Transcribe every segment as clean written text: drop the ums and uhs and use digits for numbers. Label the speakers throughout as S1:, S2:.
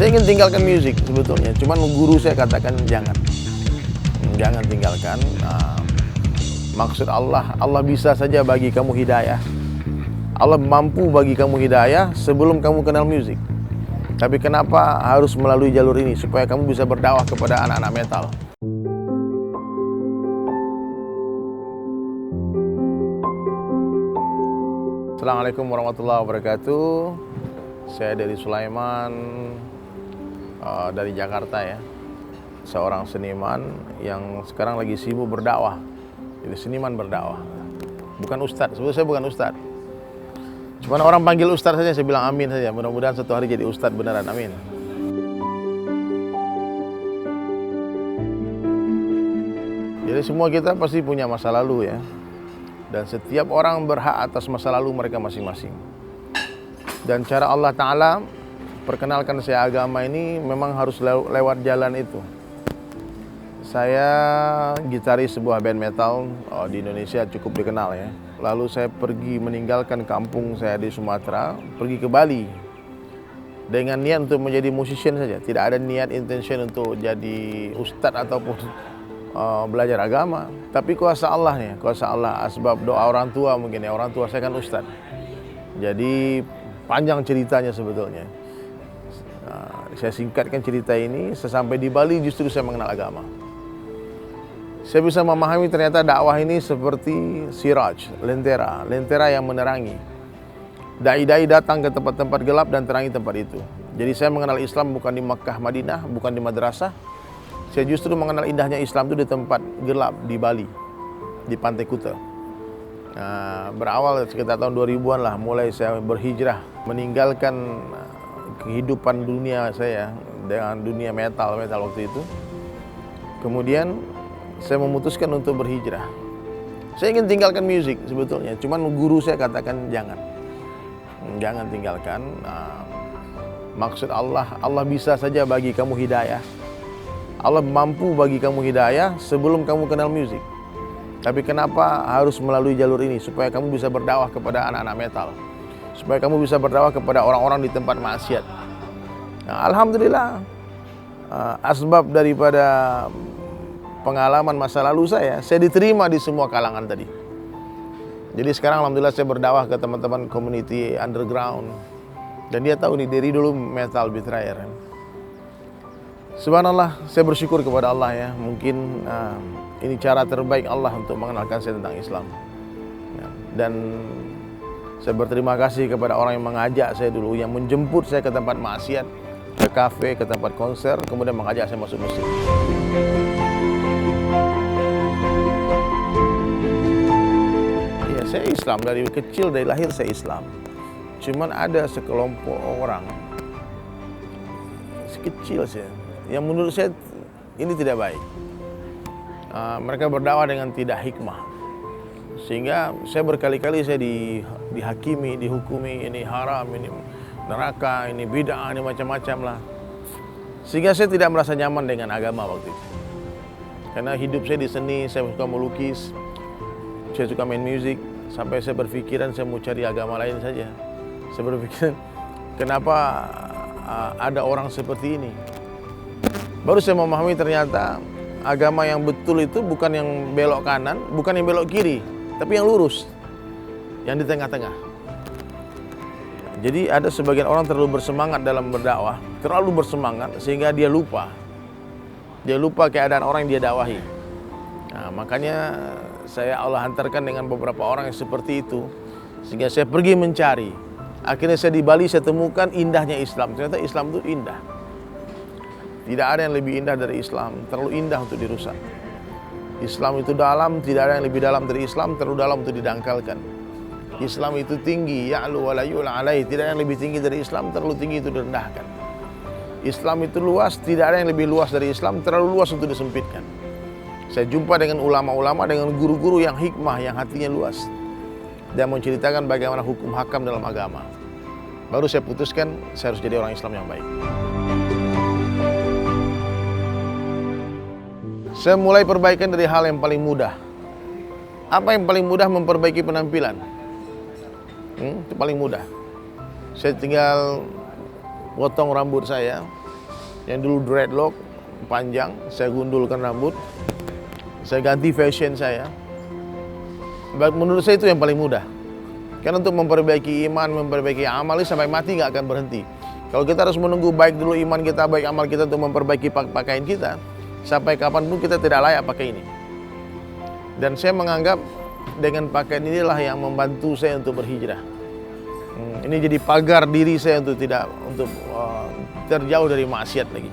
S1: Saya ingin tinggalkan musik sebetulnya, cuman guru saya katakan jangan tinggalkan. Maksud Allah bisa saja bagi kamu hidayah. Allah mampu bagi kamu hidayah sebelum kamu kenal musik. Tapi kenapa harus melalui jalur ini? Supaya kamu bisa berdakwah kepada anak-anak metal. Assalamualaikum warahmatullahi wabarakatuh. Saya dari Sulaiman, dari Jakarta ya. Seorang seniman yang sekarang lagi sibuk berdakwah. Jadi seniman berdakwah. Bukan ustadz, sebetulnya saya bukan ustadz. Cuma orang panggil ustadz saja, saya bilang amin saja. Mudah-mudahan suatu hari jadi ustadz beneran, amin. Jadi semua kita pasti punya masa lalu ya. Dan setiap orang berhak atas masa lalu mereka masing-masing. Dan cara Allah Ta'ala perkenalkan saya agama ini memang harus lewat jalan itu. Saya gitaris sebuah band metal di Indonesia cukup dikenal ya. Lalu saya pergi meninggalkan kampung saya di Sumatera, pergi ke Bali. Dengan niat untuk menjadi musician saja. Tidak ada niat intention untuk jadi ustadz ataupun belajar agama. Tapi kuasa Allah nih, kuasa Allah, asbab doa orang tua mungkin ya. Orang tua saya kan ustadz. Jadi panjang ceritanya sebetulnya. Saya singkatkan cerita ini, sesampai di Bali justru saya mengenal agama. Saya bisa memahami ternyata dakwah ini seperti siraj, lentera yang menerangi. Dai-dai datang ke tempat-tempat gelap dan terangi tempat itu. Jadi saya mengenal Islam bukan di Makkah, Madinah, bukan di madrasah. Saya justru mengenal indahnya Islam itu di tempat gelap di Bali, di Pantai Kuta. Berawal sekitar tahun 2000-an lah, mulai saya berhijrah, meninggalkan kehidupan dunia saya dengan dunia metal waktu itu. Kemudian saya memutuskan untuk berhijrah. Saya ingin tinggalkan musik sebetulnya, cuman guru saya katakan jangan tinggalkan. Maksud Allah bisa saja bagi kamu hidayah. Allah mampu bagi kamu hidayah sebelum kamu kenal musik. Tapi kenapa harus melalui jalur ini? Supaya kamu bisa berdakwah kepada anak-anak metal. Supaya kamu bisa berdakwah kepada orang-orang di tempat maksiat. Alhamdulillah, asbab daripada pengalaman masa lalu saya diterima di semua kalangan tadi. Jadi sekarang alhamdulillah saya berdakwah ke teman-teman community underground. Dan dia tahu nih, dari dulu metal betrayer. Subhanallah, saya bersyukur kepada Allah ya. Mungkin ini cara terbaik Allah untuk mengenalkan saya tentang Islam. Dan saya berterima kasih kepada orang yang mengajak saya dulu, yang menjemput saya ke tempat maksiat, ke kafe, ke tempat konser, kemudian mengajak saya masuk masjid. Ya, saya Islam dari kecil, dari lahir saya Islam. Cuman ada sekelompok orang sekecil saya yang menurut saya ini tidak baik. Mereka berdakwah dengan tidak hikmah, sehingga saya berkali-kali saya dihakimi, dihukumi, ini haram, ini neraka, ini bid'ah, ini macam-macam lah. Sehingga saya tidak merasa nyaman dengan agama waktu itu. Karena hidup saya di seni, saya suka melukis, saya suka main musik, sampai saya berpikiran saya mau cari agama lain saja. Saya berpikir, kenapa ada orang seperti ini? Baru saya memahami ternyata agama yang betul itu bukan yang belok kanan, bukan yang belok kiri, tapi yang lurus, yang di tengah-tengah. Jadi ada sebagian orang terlalu bersemangat dalam berdakwah, terlalu bersemangat sehingga dia lupa keadaan orang yang dia dakwahi. Makanya Allah hantarkan dengan beberapa orang yang seperti itu, sehingga saya pergi mencari. Akhirnya saya di Bali, saya temukan indahnya Islam. Ternyata Islam itu indah. Tidak ada yang lebih indah dari Islam, terlalu indah untuk dirusak. Islam itu dalam, tidak ada yang lebih dalam dari Islam, terlalu dalam untuk didangkalkan. Islam itu tinggi, ya'lu wa la yu'la alaih, tidak ada yang lebih tinggi dari Islam, terlalu tinggi itu direndahkan. Islam itu luas, tidak ada yang lebih luas dari Islam, terlalu luas untuk disempitkan. Saya jumpa dengan ulama-ulama, dengan guru-guru yang hikmah, yang hatinya luas, dan menceritakan bagaimana hukum hakam dalam agama. Baru saya putuskan saya harus jadi orang Islam yang baik. Saya mulai perbaikan dari hal yang paling mudah. Apa yang paling mudah? Memperbaiki penampilan. Itu paling mudah. Saya tinggal potong rambut saya, Yang dulu dreadlock panjang, saya gundulkan rambut, saya ganti fashion saya. Menurut saya itu yang paling mudah. Karena untuk memperbaiki iman, memperbaiki amal ini sampai mati nggak akan berhenti. Kalau kita harus menunggu baik dulu iman kita, baik amal kita untuk memperbaiki pakaian kita, sampai kapanpun kita tidak layak pakai ini. Dan saya menganggap dengan pakaian inilah yang membantu saya untuk berhijrah. Ini jadi pagar diri saya untuk terjauh dari maksiat lagi.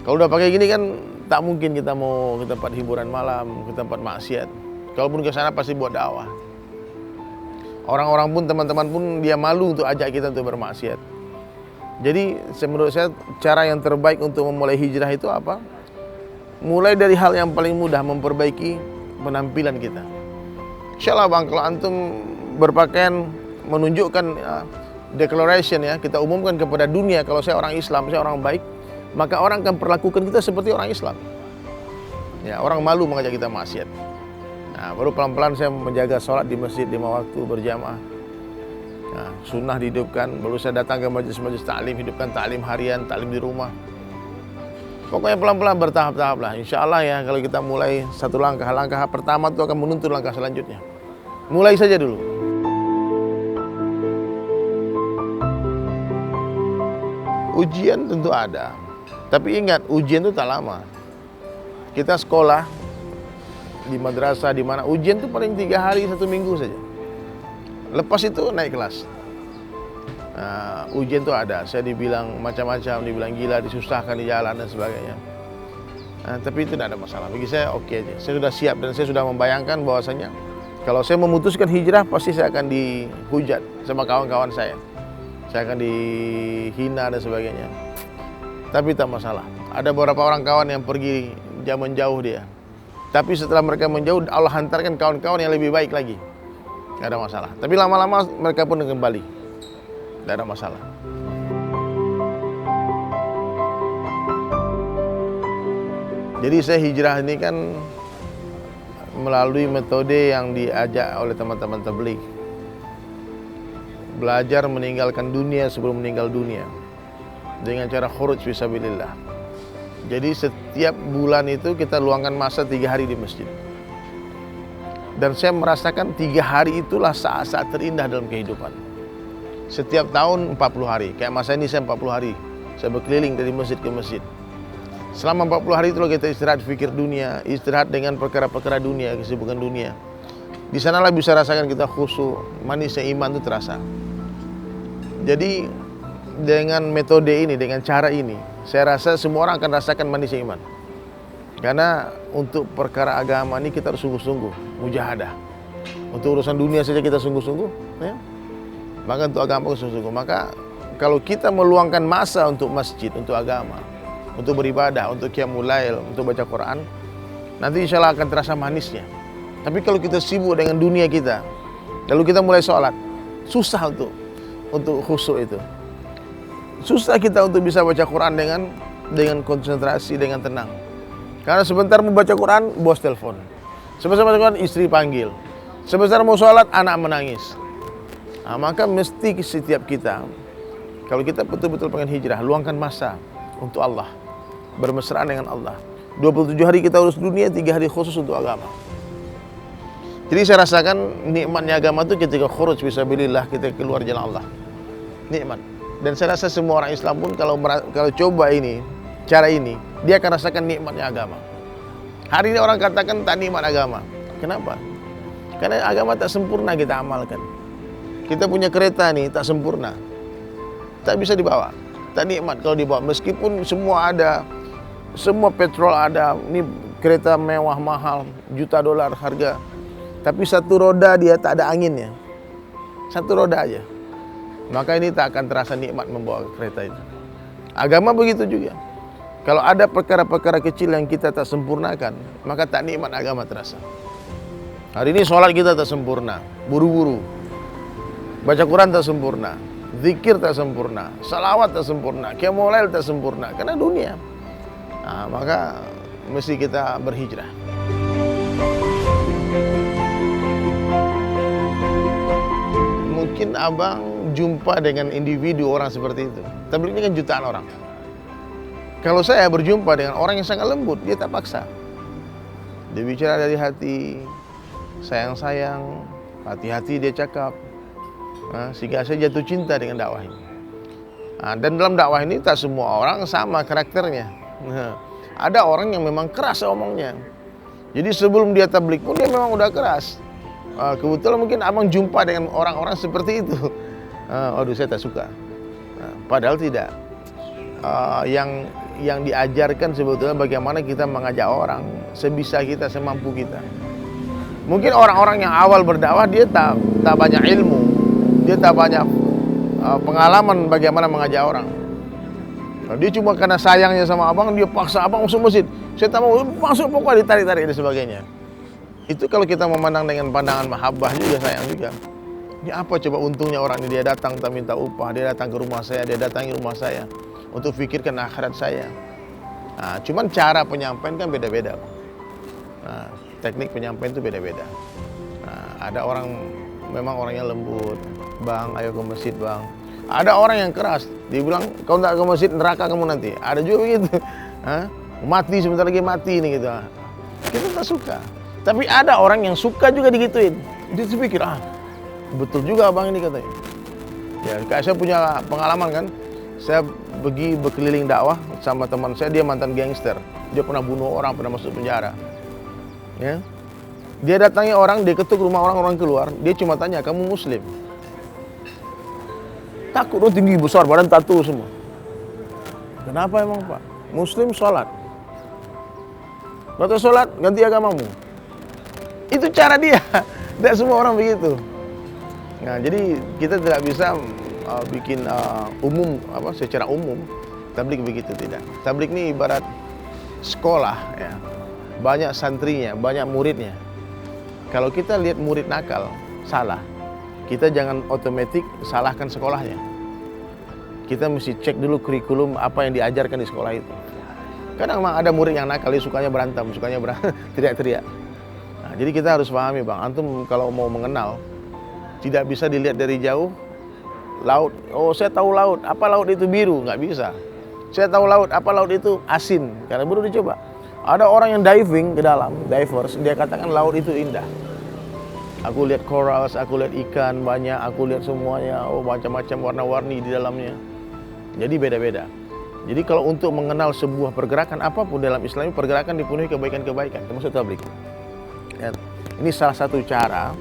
S1: Kalau udah pakai gini kan tak mungkin kita mau ke tempat hiburan malam, ke tempat maksiat. Kalaupun ke sana pasti buat dakwah. Orang-orang pun, teman-teman pun dia malu untuk ajak kita untuk bermaksiat. Jadi menurut saya cara yang terbaik untuk memulai hijrah itu apa? Mulai dari hal yang paling mudah, memperbaiki penampilan kita. Insyaallah bang, kalau antum berpakaian menunjukkan declaration ya, kita umumkan kepada dunia kalau saya orang Islam, saya orang baik, maka orang akan perlakukan kita seperti orang Islam. Ya, orang malu mengajak kita maksiat. Nah, baru pelan-pelan saya menjaga sholat di masjid 5 waktu berjamaah. Nah, sunnah dihidupkan, baru saya datang ke majelis-majelis taklim, hidupkan taklim harian, taklim di rumah. Pokoknya pelan-pelan bertahap-tahap lah. Insya Allah ya, kalau kita mulai satu langkah pertama itu akan menuntun langkah selanjutnya. Mulai saja dulu. Ujian tentu ada, tapi ingat ujian itu tak lama. Kita sekolah di madrasah di mana ujian itu paling 3 hari 1 minggu saja. Lepas itu naik kelas. Nah, ujian itu ada. Saya dibilang macam-macam, dibilang gila, disusahkan di jalan dan sebagainya. Nah, tapi itu tidak ada masalah. Bagi saya oke aja. Saya sudah siap dan saya sudah membayangkan bahwasanya kalau saya memutuskan hijrah pasti saya akan dihujat sama kawan-kawan saya. Saya akan dihina dan sebagainya. Tapi tak masalah. Ada beberapa orang kawan yang pergi menjauh dia. Tapi setelah mereka menjauh, Allah hantarkan kawan-kawan yang lebih baik lagi. Tidak ada masalah. Tapi lama-lama mereka pun kembali. Tidak ada masalah. Jadi saya hijrah ini kan melalui metode yang diajak oleh teman-teman tabligh. Belajar meninggalkan dunia sebelum meninggal dunia dengan cara khuruj fisabilillah. Jadi setiap bulan itu kita luangkan masa 3 hari di masjid. Dan saya merasakan 3 hari itulah saat-saat terindah dalam kehidupan. Setiap tahun 40 hari, kayak masa ini saya 40 hari. Saya berkeliling dari masjid ke masjid. Selama 40 hari itulah kita istirahat fikir dunia, istirahat dengan perkara-perkara dunia, kesibukan dunia. Di sanalah bisa rasakan kita khusyuk, manisnya iman itu terasa. Jadi dengan metode ini, dengan cara ini, saya rasa semua orang akan rasakan manisnya iman. Karena untuk perkara agama ini kita harus sungguh-sungguh, mujahadah. Untuk urusan dunia saja kita sungguh-sungguh, ya. Maka untuk agama sungguh-sungguh. Maka kalau kita meluangkan masa untuk masjid, untuk agama, untuk beribadah, untuk qiyamul lail, untuk baca Quran, nanti insya Allah akan terasa manisnya. Tapi kalau kita sibuk dengan dunia kita, lalu kita mulai sholat, susah untuk khusyuk itu. Susah kita untuk bisa baca Quran dengan konsentrasi, dengan tenang. Karena sebentar mau baca Quran, bos telepon. Sebentar baca Quran, istri panggil. Sebentar mau sholat, anak menangis. Nah, maka mesti setiap kita, kalau kita betul-betul pengen hijrah, luangkan masa untuk Allah, bermesraan dengan Allah. 27 hari kita urus dunia, 3 hari khusus untuk agama. Jadi saya rasakan nikmatnya agama itu ketika khuruj fisabilillah, kita keluar jalan Allah. Nikmat. Dan saya rasa semua orang Islam pun kalau coba ini, cara ini, dia akan rasakan nikmatnya agama. Hari ini orang katakan tak nikmat agama. Kenapa? Karena agama tak sempurna kita amalkan. Kita punya kereta nih tak sempurna, tak bisa dibawa, tak nikmat kalau dibawa. Meskipun semua ada, semua petrol ada, ini kereta mewah mahal, juta dolar harga. Tapi satu roda dia tak ada anginnya, satu roda aja. Maka ini tak akan terasa nikmat membawa kereta itu. Agama begitu juga. Kalau ada perkara-perkara kecil yang kita tak sempurnakan, maka tak nikmat agama terasa. Hari ini sholat kita tak sempurna, buru-buru. Baca Quran tak sempurna, zikir tak sempurna, salawat tak sempurna, qiyamul lail tak sempurna, karena dunia. Nah, maka mesti kita berhijrah. Mungkin abang jumpa dengan individu orang seperti itu. Tabligh ini kan jutaan orang. Kalau saya berjumpa dengan orang yang sangat lembut, dia tak paksa. Dia bicara dari hati, sayang-sayang, hati-hati dia cakap. Sehingga saya jatuh cinta dengan dakwah ini. Dan dalam dakwah ini tak semua orang sama karakternya. Ada orang yang memang keras omongnya. Jadi sebelum dia tabligh pun dia memang udah keras. Kebetulan mungkin abang jumpa dengan orang-orang seperti itu. Aduh, saya tak suka. Padahal tidak. Yang diajarkan sebetulnya bagaimana kita mengajak orang sebisa kita, semampu kita. Mungkin orang-orang yang awal berdakwah dia tak banyak ilmu, dia tak banyak pengalaman bagaimana mengajak orang. Dia cuma karena sayangnya sama abang, dia paksa abang masuk masjid. Saya tak mau masuk, pokoknya ditarik-tarik dan sebagainya. Itu kalau kita memandang dengan pandangan mahabbah juga, sayang juga. Ini apa coba untungnya orang ini, dia datang tak minta upah, dia datang ke rumah saya, dia datangi rumah saya untuk pikirkan akhirat saya. Cuman cara penyampaian kan beda-beda. Teknik penyampaian itu beda-beda. Ada orang memang orangnya lembut, bang ayo ke masjid bang. Ada orang yang keras, dia bilang kau tak ke masjid neraka kamu nanti. Ada juga begitu. Mati sebentar lagi mati ini gitu. Kita tak suka. Tapi ada orang yang suka juga digituin. Dia pikir betul juga abang ini katanya. Ya, kayak saya punya pengalaman kan. Saya pergi berkeliling dakwah sama teman saya, dia mantan gangster. Dia pernah bunuh orang, pernah masuk penjara. Ya. Dia datangi orang, dia ketuk rumah orang keluar, dia cuma tanya, "Kamu muslim?" Takut, tinggi besar, badan tato semua. Kenapa emang Pak? Muslim sholat. Batas sholat, ganti agamamu. Itu cara dia. Tidak semua orang begitu. Nah, jadi kita tidak bisa bikin umum secara umum tabligh begitu, tidak. Tabligh ini ibarat sekolah ya. Banyak santrinya, banyak muridnya. Kalau kita lihat murid nakal, salah. Kita jangan otomatis salahkan sekolahnya. Kita mesti cek dulu kurikulum apa yang diajarkan di sekolah itu. Kadang memang ada murid yang nakal, dia sukanya berantem, teriak-teriak. Nah, jadi kita harus pahami bang, antum kalau mau mengenal tidak bisa dilihat dari jauh. Laut, oh saya tahu laut, apa laut itu biru? Nggak bisa. Saya tahu laut, apa laut itu asin? Karena baru dicoba. Ada orang yang diving ke dalam, divers, dia katakan laut itu indah. Aku lihat corals, aku lihat ikan banyak, aku lihat semuanya, oh macam-macam warna-warni di dalamnya. Jadi beda-beda. Jadi kalau untuk mengenal sebuah pergerakan apapun dalam Islam, pergerakan dipenuhi kebaikan-kebaikan, termasuk tabligh. Ya, ini salah satu cara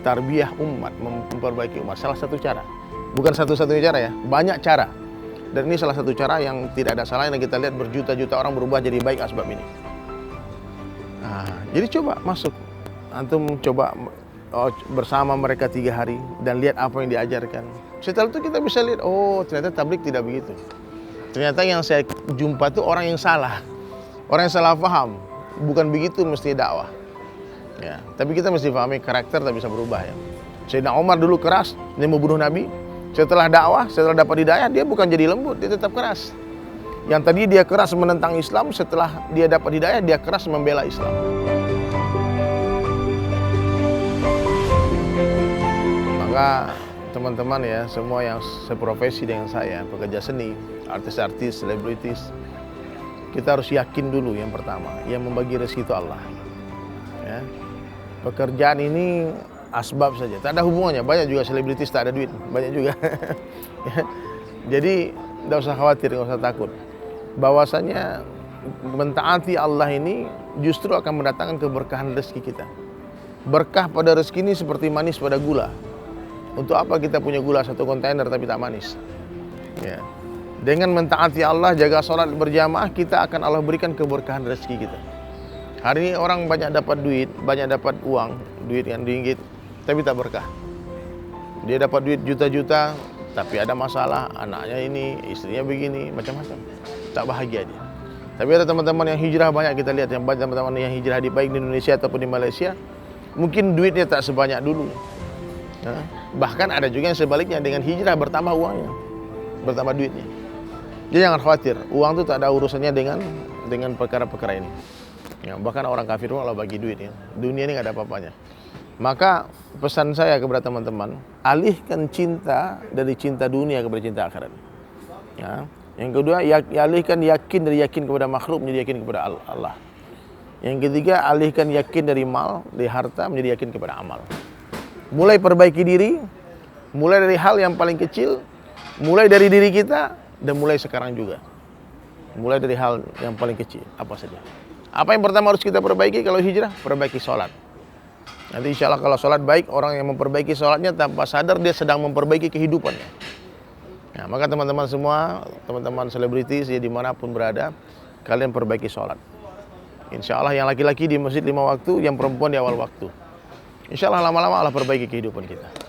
S1: tarbiyah umat, memperbaiki umat. Salah satu cara. Bukan satu-satunya cara ya, banyak cara. Dan ini salah satu cara yang tidak ada salahnya kita lihat berjuta-juta orang berubah jadi baik asbab ini. Jadi coba masuk. Antum coba bersama mereka 3 hari dan lihat apa yang diajarkan. Setelah itu kita bisa lihat, oh ternyata tabligh tidak begitu. Ternyata yang saya jumpa itu orang yang salah. Orang yang salah paham. Bukan begitu mesti dakwah. Ya, tapi kita mesti pahami karakter tak bisa berubah ya. Sayyidina Umar dulu keras, dia mau bunuh Nabi. Setelah dakwah, setelah dapat hidayah, dia bukan jadi lembut, dia tetap keras. Yang tadi dia keras menentang Islam, setelah dia dapat hidayah, dia keras membela Islam. Maka teman-teman ya, semua yang seprofesi dengan saya, pekerja seni, artis-artis, selebritis, kita harus yakin dulu yang pertama, yang membagi rezeki itu Allah. Ya. Pekerjaan ini asbab saja, tak ada hubungannya. Banyak juga selebritis tak ada duit, banyak juga. Ya. Jadi tidak usah khawatir, tidak usah takut. Bahwasanya mentaati Allah ini justru akan mendatangkan keberkahan rezeki kita. Berkah pada rezeki ini seperti manis pada gula. Untuk apa kita punya gula 1 kontainer tapi tak manis? Ya. Dengan mentaati Allah, jaga sholat berjamaah, kita akan Allah berikan keberkahan rezeki kita. Hari ini orang banyak dapat duit, banyak dapat uang, duit yang ringgit, tapi tak berkah. Dia dapat duit juta-juta, tapi ada masalah, anaknya ini, istrinya begini, macam-macam. Tak bahagia dia. Tapi ada teman-teman yang hijrah banyak kita lihat, yang banyak teman-teman yang hijrah baik di Indonesia ataupun di Malaysia, mungkin duitnya tak sebanyak dulu. Nah, bahkan ada juga yang sebaliknya, dengan hijrah bertambah uangnya, bertambah duitnya. Jadi jangan khawatir, uang itu tak ada urusannya dengan perkara-perkara ini. Ya, bahkan orang kafir pun Allah bagi duit ya. Dunia ini nggak ada apa-apanya. Maka pesan saya kepada teman-teman, alihkan cinta dari cinta dunia kepada cinta akhirat. Ya, Yang kedua, alihkan yakin dari yakin kepada makhluk menjadi yakin kepada Allah. Yang ketiga, alihkan yakin dari mal, dari harta menjadi yakin kepada amal. Mulai perbaiki diri, mulai dari hal yang paling kecil, mulai dari diri kita, dan mulai sekarang juga. Mulai dari hal yang paling kecil, apa saja. Apa yang pertama harus kita perbaiki kalau hijrah? Perbaiki sholat. Nanti insya Allah kalau sholat baik, orang yang memperbaiki sholatnya tanpa sadar dia sedang memperbaiki kehidupannya. Nah, maka teman-teman semua, teman-teman selebritis ya dimanapun berada, kalian perbaiki sholat. Insya Allah yang laki-laki di masjid 5 waktu, yang perempuan di awal waktu. Insya Allah lama-lama Allah perbaiki kehidupan kita.